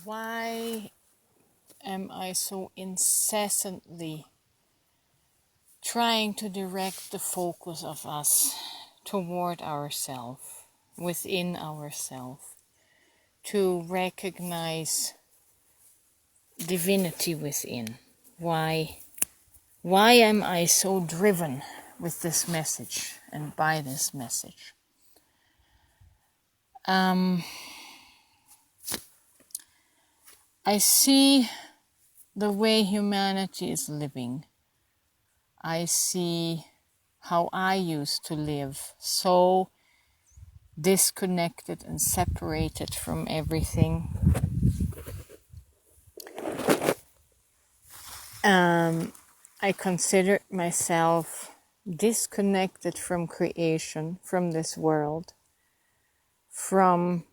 Why am I so incessantly trying to direct the focus of us toward ourselves, within ourselves, to recognize divinity within? Why am I so driven with this message and by this message? I see the way humanity is living. I see how I used to live, so disconnected and separated from everything. I considered myself disconnected from creation, from this world, from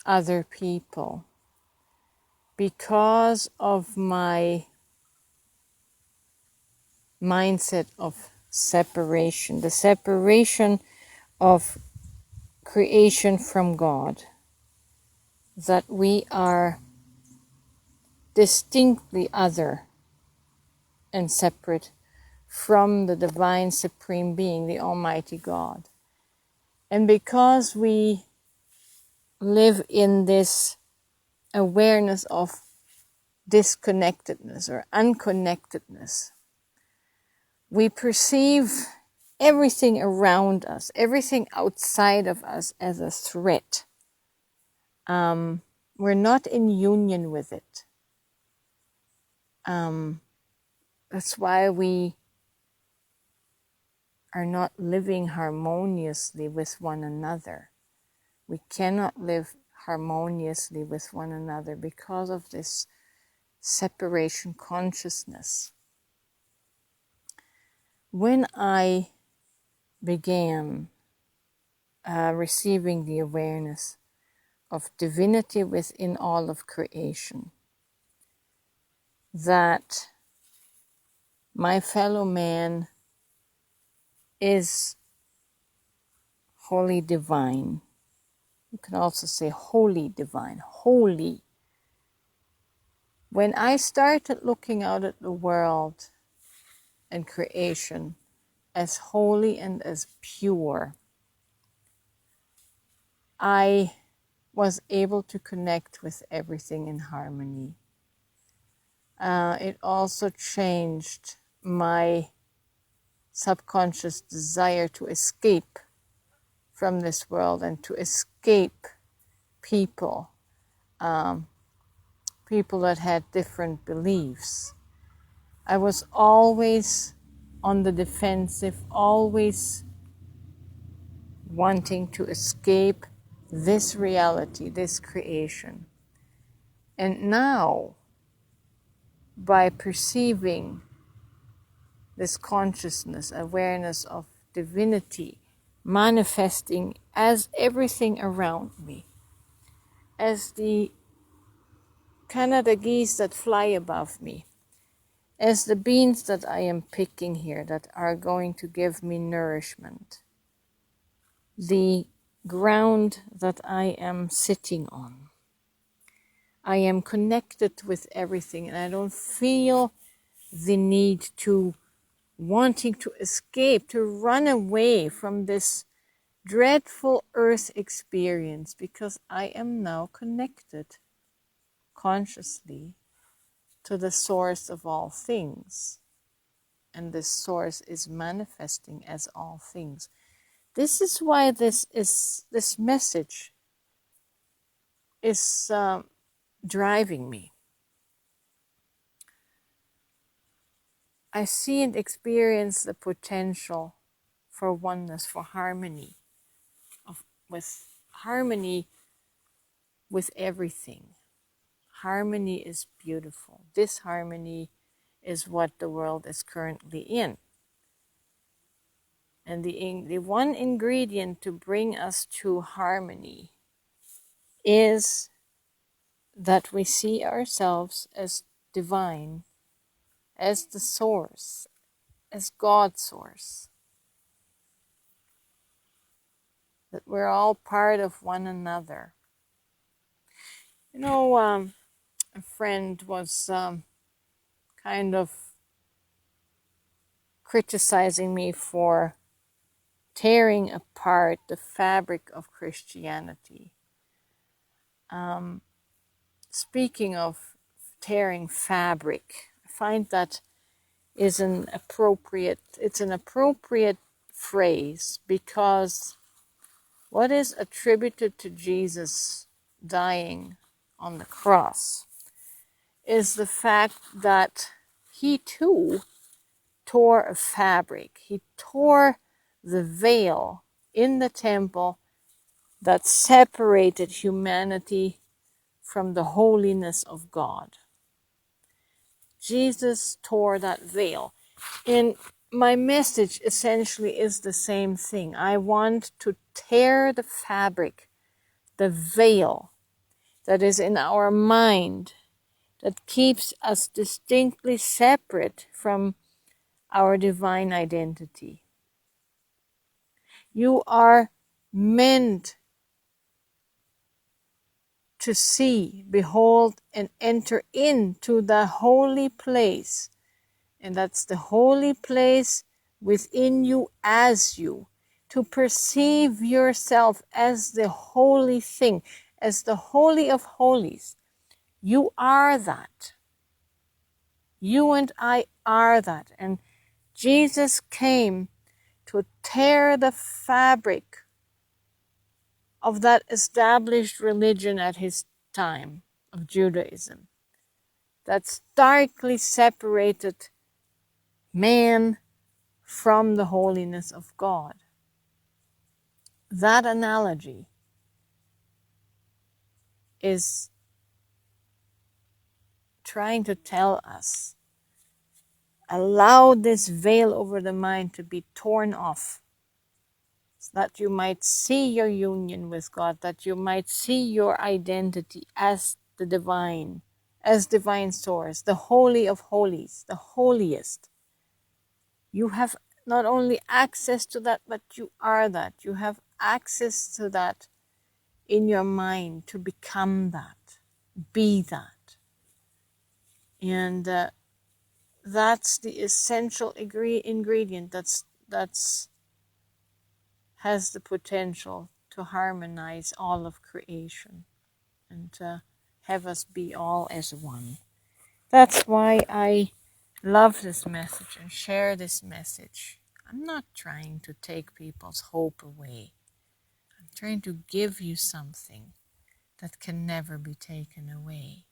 other people, because of my mindset of separation, the separation of creation from God, that we are distinctly other and separate from the divine supreme being, the Almighty God. And because we live in this awareness of disconnectedness or unconnectedness, we perceive everything around us, everything outside of us as a threat. We're not in union with it. That's why we are not living harmoniously with one another. We cannot live harmoniously with one another because of this separation consciousness. When I began receiving the awareness of divinity within all of creation, that my fellow man is wholly divine. You can also say holy divine, holy. When I started looking out at the world and creation as holy and as pure, I was able to connect with everything in harmony. It also changed my subconscious desire to escape from this world and to escape people, people that had different beliefs. I was always on the defensive, always wanting to escape this reality, this creation. And now, by perceiving this consciousness, awareness of divinity manifesting as everything around me, as the Canada geese that fly above me, as the beans that I am picking here that are going to give me nourishment, the ground that I am sitting on. I am connected with everything, and I don't feel the need to wanting to escape, to run away from this dreadful earth experience, because I am now connected consciously to the source of all things. And this source is manifesting as all things. This is why this message is driving me. I see and experience the potential for oneness, for harmony, with harmony with everything. Harmony is beautiful. Disharmony is what the world is currently in. And the one ingredient to bring us to harmony is that we see ourselves as divine, as the source, as God's source. That we're all part of one another. A friend was kind of criticizing me for tearing apart the fabric of Christianity. Speaking of tearing fabric, I find that it's an appropriate phrase, because what is attributed to Jesus dying on the cross is the fact that he too tore a fabric. He tore the veil in the temple that separated humanity from the holiness of God. Jesus tore that veil. And my message essentially is the same thing. I want to tear the fabric, the veil that is in our mind, that keeps us distinctly separate from our divine identity. You are meant to see, behold, and enter into the holy place. And that's the holy place within you as you. To perceive yourself as the holy thing, as the holy of holies. You are that. You and I are that. And Jesus came to tear the fabric of that established religion at his time of Judaism, that starkly separated man from the holiness of God. That analogy is trying to tell us, allow this veil over the mind to be torn off, so that you might see your union with God, that you might see your identity as the divine, as divine source, the holy of holies, the holiest. You have not only access to that, but you are that. You have access to that in your mind, to become that, be that. And that's the essential ingredient that's has the potential to harmonize all of creation and to have us be all as one. That's why I love this message and share this message. I'm not trying to take people's hope away. I'm trying to give you something that can never be taken away.